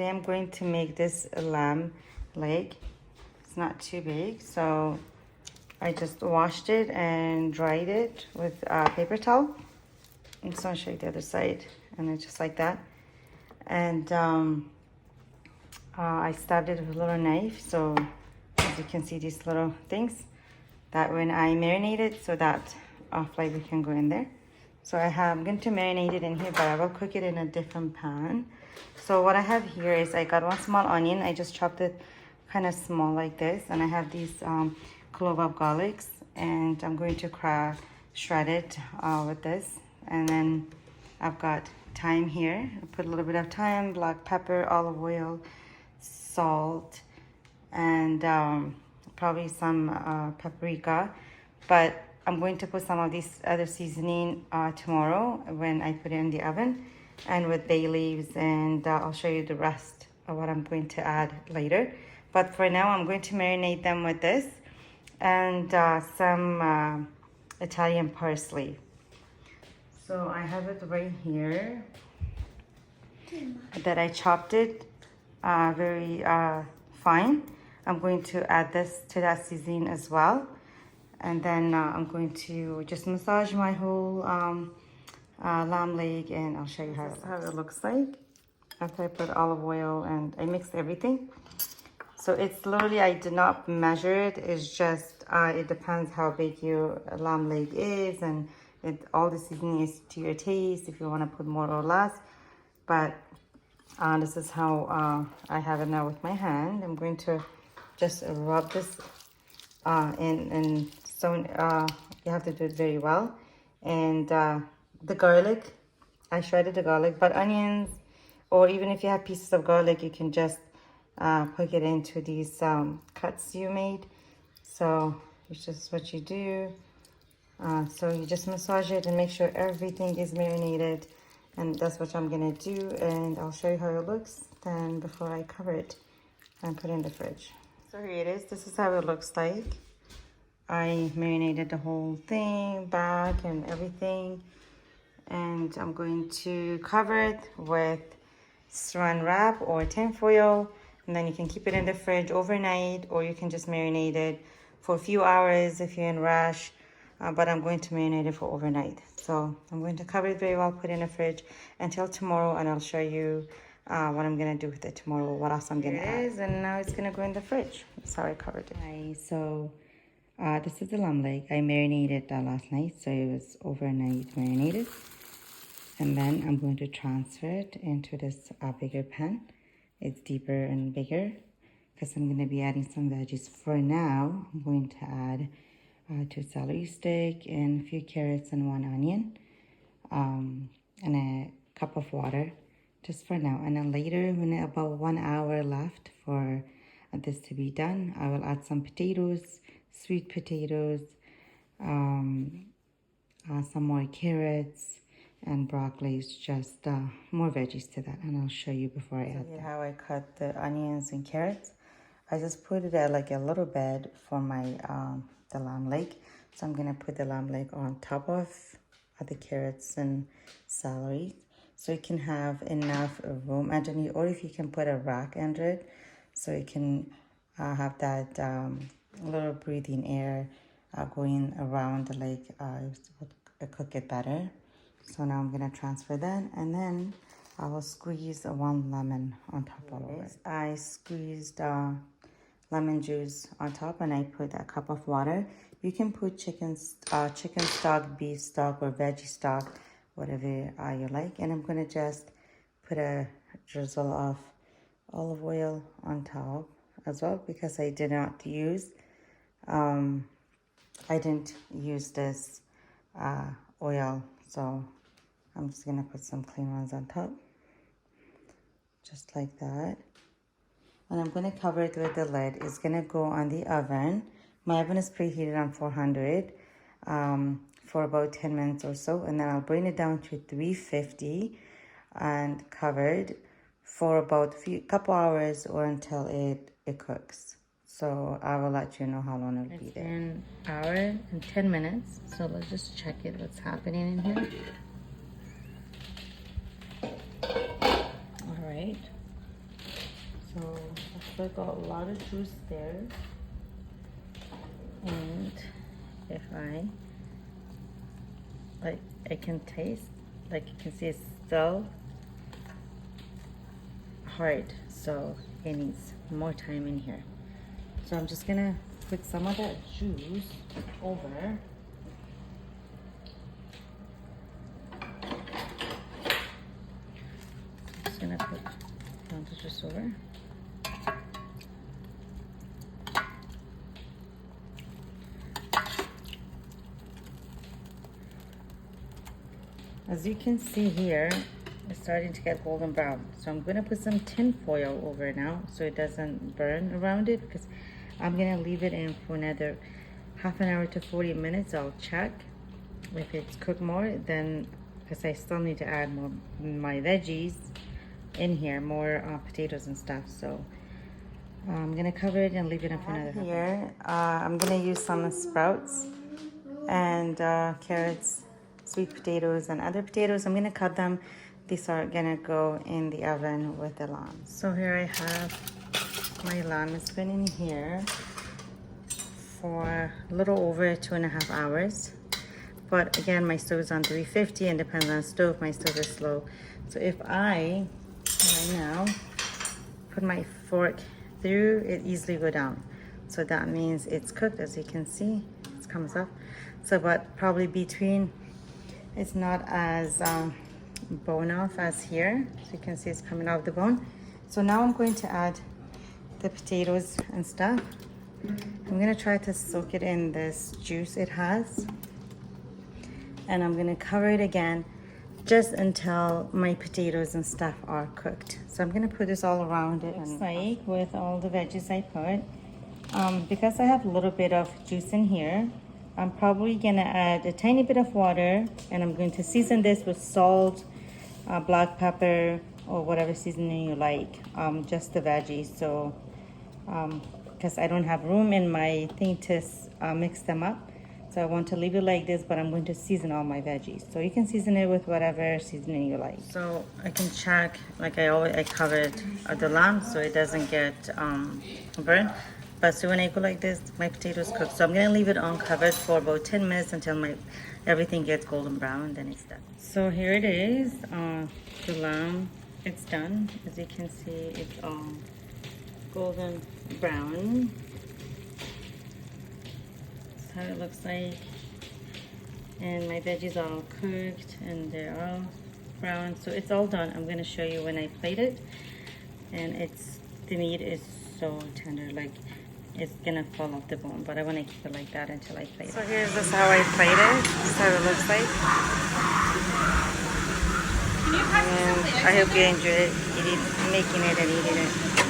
am going to make this lamb leg. It's not too big, so I just washed it and dried it with a paper towel. I'm just gonna show you the other side, and it's just like that. And I stabbed it with a little knife, so as you can see these little things, that when I marinate it, so that flavor can go in there. So I'm going to marinate it in here, but I will cook it in a different pan. So what I have here is I got 1 small onion. I just chopped it kind of small like this, and I have these clove of garlics, and I'm going to shred it with this. And then I've got thyme here. I put a little bit of thyme, black pepper, olive oil, salt, and probably some paprika. But I'm going to put some of these other seasoning tomorrow when I put it in the oven, and with bay leaves, and I'll show you the rest of what I'm going to add later. But for now, I'm going to marinate them with this and some Italian parsley. So I have it right here that I chopped it very fine. I'm going to add this to that seasoning as well. And then I'm going to just massage my whole lamb leg, and I'll show you how it looks like after I put olive oil and I mixed everything. So it's literally, I did not measure it. It's just, it depends how big your lamb leg is, and all the seasoning is to your taste if you want to put more or less. But this is how I have it now with my hand. I'm going to just rub this in. So you have to do it very well. And the garlic, I shredded the garlic, but onions, or even if you have pieces of garlic, you can just put it into these cuts you made. So it's just what you do. So you just massage it and make sure everything is marinated, and that's what I'm gonna do. And I'll show you how it looks then before I cover it and put it in the fridge. So here it is. This is how it looks like. I marinated the whole thing, back and everything, and I'm going to cover it with saran wrap or tin foil, and then you can keep it in the fridge overnight, or you can just marinate it for a few hours if you're in rush. But I'm going to marinate it for overnight. So I'm going to cover it very well, put it in the fridge until tomorrow, and I'll show you what I'm gonna do with it tomorrow, what else I'm gonna add. And now it's gonna go in the fridge. That's how I covered it. Right, so this is the lamb leg. I marinated last night, so it was overnight marinated. And then I'm going to transfer it into this bigger pan. It's deeper and bigger because I'm going to be adding some veggies. For now, I'm going to add 2 celery stick and a few carrots and 1 onion, and a cup of water, just for now. And then later, when about 1 hour left for this to be done, I will add some potatoes, sweet potatoes, some more carrots and broccoli, just more veggies to that, and I'll show you before I add that. How I cut the onions and carrots, I just put it at like a little bed for my the lamb leg. So I'm gonna put the lamb leg on top of the carrots and celery, so you can have enough room underneath, or if you can put a rack under it, so you can have that little breathing air going around the leg, cook it better. So now I'm gonna transfer that, and then I will squeeze 1 lemon on top of it. I squeezed lemon juice on top, and I put a cup of water. You can put chicken stock, beef stock, or veggie stock, whatever you like. And I'm gonna just put a drizzle of olive oil on top as well, because I did not use this oil, so I'm just gonna put some clean ones on top, just like that. And I'm gonna cover it with the lid. It's gonna go on the oven. My oven is preheated on 400 for about 10 minutes or so, and then I'll bring it down to 350 and covered for about couple hours, or until it cooks. So I will let you know how long it'll be there. An hour and 10 minutes. So let's just check it, what's happening in here. All right. So I got a lot of juice there. And if I can taste, like you can see it's still hard, so it needs more time in here. So I'm just gonna put some of that juice over. Just gonna put the juice over. As you can see here, it's starting to get golden brown. So I'm gonna put some tin foil over now so it doesn't burn around it, because I'm gonna leave it in for another half an hour to 40 minutes. I'll check if it's cooked more, then, because I still need to add more my veggies in here, more potatoes and stuff. So I'm gonna cover it and leave it in for another half an hour. I'm gonna use some sprouts and carrots, sweet potatoes, and other potatoes. I'm gonna cut them. These are gonna go in the oven with the lamb. So here I have my lamb. It's been in here for a little over 2.5 hours. But again, my stove is on 350 and depends on the stove. My stove is slow. So if I, right now, put my fork through, it easily go down. So that means it's cooked. As you can see, it comes up. So but probably between, it's not as bone off as here. So you can see it's coming off the bone. So now I'm going to add the potatoes and stuff. I'm gonna try to soak it in this juice it has. And I'm gonna cover it again just until my potatoes and stuff are cooked. So I'm gonna put this all around it. Looks like with all the veggies I put, because I have a little bit of juice in here, I'm probably gonna add a tiny bit of water, and I'm going to season this with salt, black pepper, or whatever seasoning you like, just the veggies. So, because I don't have room in my thing to mix them up. So I want to leave it like this, but I'm going to season all my veggies. So you can season it with whatever seasoning you like. So I can check, like I covered the lamb so it doesn't get burnt. But so when I go like this, my potatoes cook. So I'm gonna leave it uncovered for about 10 minutes until everything gets golden brown, then it's done. So here it is, the lamb, it's done. As you can see, it's golden brown. That's how it looks like. And my veggies are all cooked and they're all brown. So it's all done. I'm gonna show you when I plate it. And the meat is so tender, like it's gonna fall off the bone, but I want to keep it like that until I plate it. So here's just how I plate it. This is how it looks like. And I hope you enjoyed making it and eating it.